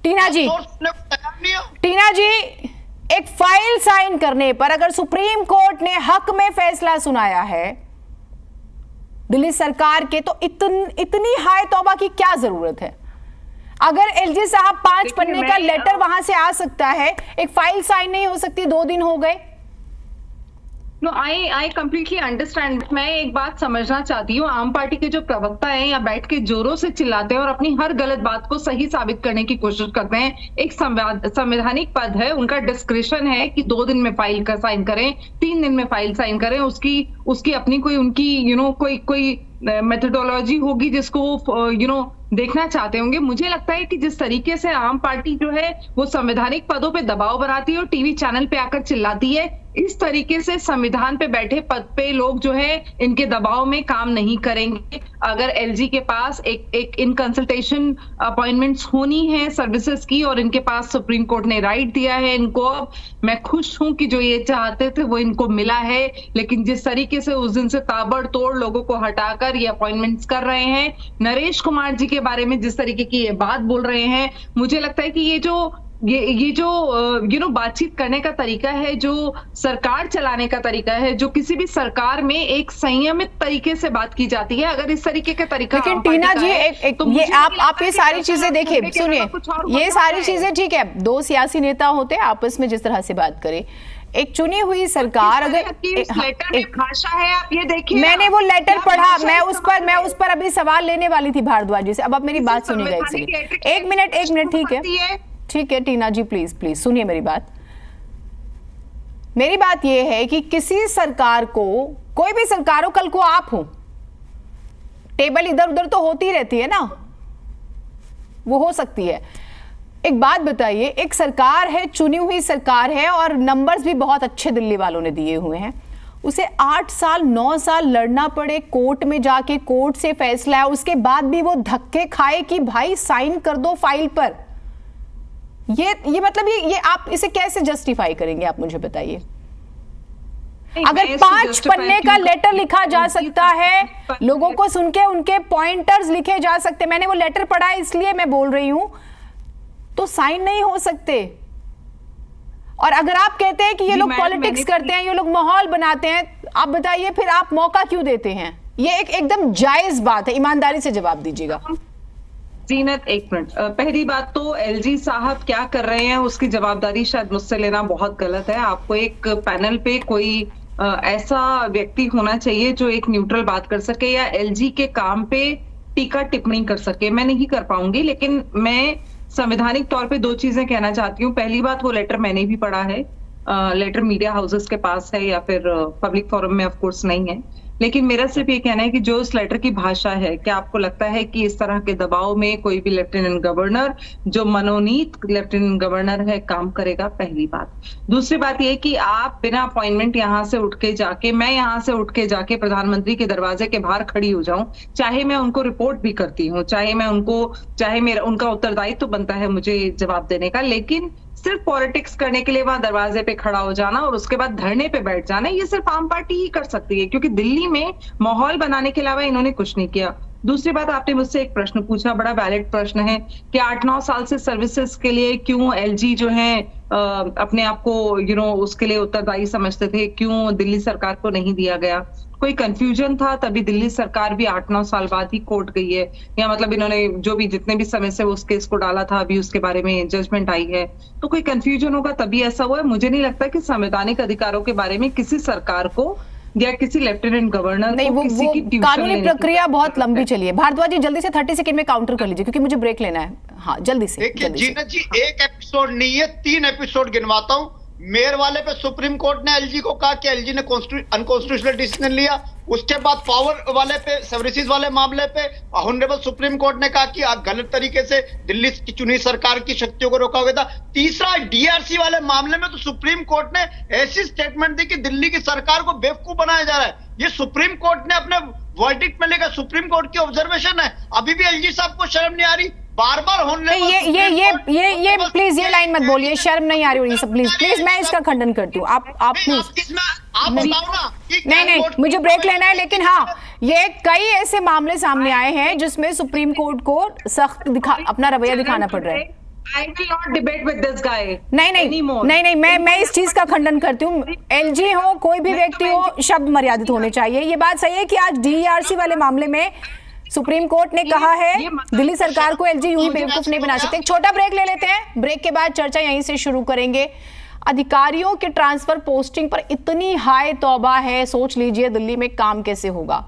टीना जी, टीना जी, एक file sign करने पर अगर सुप्रीम कोर्ट ने हक में फैसला सुनाया है दिल्ली सरकार के, तो इतनी हाय तौबा की क्या जरूरत है? अगर एलजी साहब 5 पन्ने का लेटर वहां से आ सकता है, एक फाइल साइन नहीं हो सकती? 2 दिन हो गए। No, I completely understand. मैं एक बात समझना चाहती हूँ, आम पार्टी के जो प्रवक्ता हैं या बैठ के जोरों से चिल्लाते हैं और अपनी हर गलत बात को सही साबित करने की कोशिश करते हैं। एक संवैधानिक पद है, उनका डिस्क्रिशन है कि 2 दिन में फाइल का साइन करें, 3 दिन में फाइल साइन करें। उसकी अपनी कोई उनकी कोई मेथोडोलॉजी होगी जिसको वो देखना चाहते होंगे। मुझे लगता है कि जिस तरीके से आम पार्टी जो है वो संवैधानिक पदों पे दबाव बनाती है और टीवी चैनल पे आकर चिल्लाती है, इस तरीके से संविधान पे बैठे पद पे लोग जो है इनके दबाव में काम नहीं करेंगे। अगर एलजी के पास एक इन कंसल्टेशन अपॉइंटमेंट्स होनी है सर्विसेज की और इनके पास सुप्रीम कोर्ट ने राइट दिया है इनको, अब मैं खुश हूं कि जो ये चाहते थे वो इनको मिला है। लेकिन जिस तरीके से उस दिन से ताबड़तोड़ लोगों को हटाकर ये अपॉइंटमेंट्स कर रहे हैं, नरेश कुमार जी के बारे में जिस तरीके की ये बात बोल रहे हैं, मुझे लगता है कि ये जो बातचीत करने का तरीका है, जो सरकार चलाने का तरीका है, जो किसी भी सरकार में एक संयमित तरीके से बात की जाती है, अगर इस तरीके का तरीका। लेकिन टीना जी, ये आप ये सारी चीजें देखिए, सुनिए, ये सारी चीजें ठीक है, 2 सियासी नेता होते आपस में जिस तरह से बात करें, एक चुनी हुई सरकार अगर एक भाषा है, आप ये देखिए, मैंने वो लेटर पढ़ा, मैं उस पर अभी सवाल लेने वाली थी भारद्वाज जी से। अब आप मेरी बात सुनिएगा एक मिनट, ठीक है टीना जी, प्लीज सुनिए मेरी बात। मेरी बात यह है कि किसी सरकार को, कोई भी सरकार हो, कल को आप हो, टेबल इधर उधर तो होती रहती है ना, वो हो सकती है। एक बात बताइए, एक सरकार है, चुनी हुई सरकार है और नंबर्स भी बहुत अच्छे दिल्ली वालों ने दिए हुए हैं, उसे 8 साल 9 साल लड़ना पड़े, कोर्ट में जाके कोर्ट से फैसला है, उसके बाद भी वो धक्के खाए कि भाई साइन कर दो फाइल पर। ये मतलब ये आप इसे कैसे जस्टिफाई करेंगे? आप मुझे बताइए। अगर 5 पन्ने का लेटर लिखा जा सकता है, लोगों को सुन के उनके पॉइंटर्स लिखे जा सकते, मैंने वो लेटर पढ़ा है इसलिए मैं बोल रही हूं, तो साइन नहीं हो सकते। और अगर आप कहते हैं कि ये लोग पॉलिटिक्स करते हैं, ये लोग माहौल बनाते हैं, आप बताइए फिर आप मौका क्यों देते हैं? ये एकदम जायज बात है, ईमानदारी से जवाब दीजिएगा। जीनत, 1 मिनट। पहली बात तो एलजी साहब क्या कर रहे हैं उसकी जवाबदारी शायद मुझसे लेना बहुत गलत है। आपको एक पैनल पे कोई ऐसा व्यक्ति होना चाहिए जो एक न्यूट्रल बात कर सके या एलजी के काम पे टीका टिप्पणी कर सके। मैं नहीं कर पाऊंगी, लेकिन मैं संवैधानिक तौर पे 2 चीजें कहना चाहती हूँ। पहली बात, वो लेटर मैंने भी पढ़ा है, लेटर मीडिया हाउसेस के पास है या फिर पब्लिक फोरम में ऑफ कोर्स नहीं है, लेकिन मेरा सिर्फ ये कहना है कि जो इस लेटर की भाषा है, क्या आपको लगता है कि इस तरह के दबाव में कोई भी लेफ्टिनेंट गवर्नर, जो मनोनीत लेफ्टिनेंट गवर्नर है, काम करेगा? पहली बात। दूसरी बात ये कि आप बिना अपॉइंटमेंट यहाँ से उठ के जाके, मैं यहाँ से उठ के जाके प्रधानमंत्री के दरवाजे के बाहर खड़ी हो जाऊं, चाहे मैं उनको रिपोर्ट भी करती हूँ, चाहे मेरा उनका उत्तरदायित्व बनता है मुझे जवाब देने का, लेकिन सिर्फ पॉलिटिक्स करने के लिए वहां दरवाजे पे खड़ा हो जाना और उसके बाद धरने पे बैठ जाना, ये सिर्फ आम पार्टी ही कर सकती है, क्योंकि दिल्ली में माहौल बनाने के अलावा इन्होंने कुछ नहीं किया। दूसरी बात, आपने मुझसे एक प्रश्न पूछा, बड़ा वैलिड प्रश्न है कि 8-9 साल से सर्विसेज के लिए क्यों एलजी जो है अपने आप को उसके लिए उत्तरदायी समझते थे, क्यों दिल्ली सरकार को नहीं दिया गया? कोई कंफ्यूजन था तभी दिल्ली सरकार भी 8-9 साल बाद ही कोर्ट गई है, या मतलब इन्होंने जो भी जितने भी समय से उस केस को डाला था अभी उसके बारे में जजमेंट आई है, तो कोई कंफ्यूजन होगा तभी ऐसा हुआ है। मुझे नहीं लगता कि संवैधानिक अधिकारों के बारे में किसी सरकार को या किसी लेफ्टिनेंट गवर्नर नहीं, वो कानूनी प्रक्रिया बहुत लंबी चली है। भारद्वाज जी जल्दी से 30 सेकंड में काउंटर कर लीजिए क्योंकि मुझे ब्रेक लेना है। हाँ, जल्दी से। देखिए जीनत जी, 1 एपिसोड नहीं है, 3 एपिसोड गिनवाता हूं। मेयर वाले पे सुप्रीम कोर्ट ने एलजी को कहा कि एलजी ने अनकॉन्स्टिट्यूशनल डिसीजन लिया। उसके बाद पावर वाले पे, सर्विसेज वाले मामले पे ऑनरेबल सुप्रीम कोर्ट ने कहा कि आप गलत तरीके से दिल्ली की चुनी सरकार की शक्तियों को रोका गया था। तीसरा, डीआरसी वाले मामले में तो सुप्रीम कोर्ट ने ऐसी स्टेटमेंट दी कि दिल्ली की सरकार को बेवकूफ बनाया जा रहा है। ये सुप्रीम कोर्ट ने अपने वर्डिक्ट में लेकर, सुप्रीम कोर्ट की ऑब्जर्वेशन है। अभी भी एलजी साहब को शर्म नहीं आ रही, बार-बार होने ये प्लीज ये लाइन मत बोलिए, शर्म नहीं आ रही होगी सब, प्लीज मैं इसका खंडन करती हूँ। आप प्लीज, नहीं मुझे ब्रेक लेना है, लेकिन हाँ, ये कई ऐसे मामले सामने आए हैं जिसमें सुप्रीम कोर्ट को सख्त अपना रवैया दिखाना पड़ रहा है। I will not debate with this guy नहीं anymore. नहीं मैं इस चीज का खंडन करती हूँ। एलजी हो, कोई भी व्यक्ति हो, शब्द मर्यादित होने चाहिए। ये बात सही है कि आज डीआरसी वाले मामले में सुप्रीम कोर्ट ने कहा है दिल्ली सरकार को एलजी यूं ही बेवकूफ नहीं बना सकते। एक छोटा ब्रेक ले लेते हैं, ब्रेक के बाद चर्चा यहीं से शुरू करेंगे। अधिकारियों के ट्रांसफर पोस्टिंग पर इतनी हाई तौबा है, सोच लीजिए दिल्ली में काम कैसे होगा।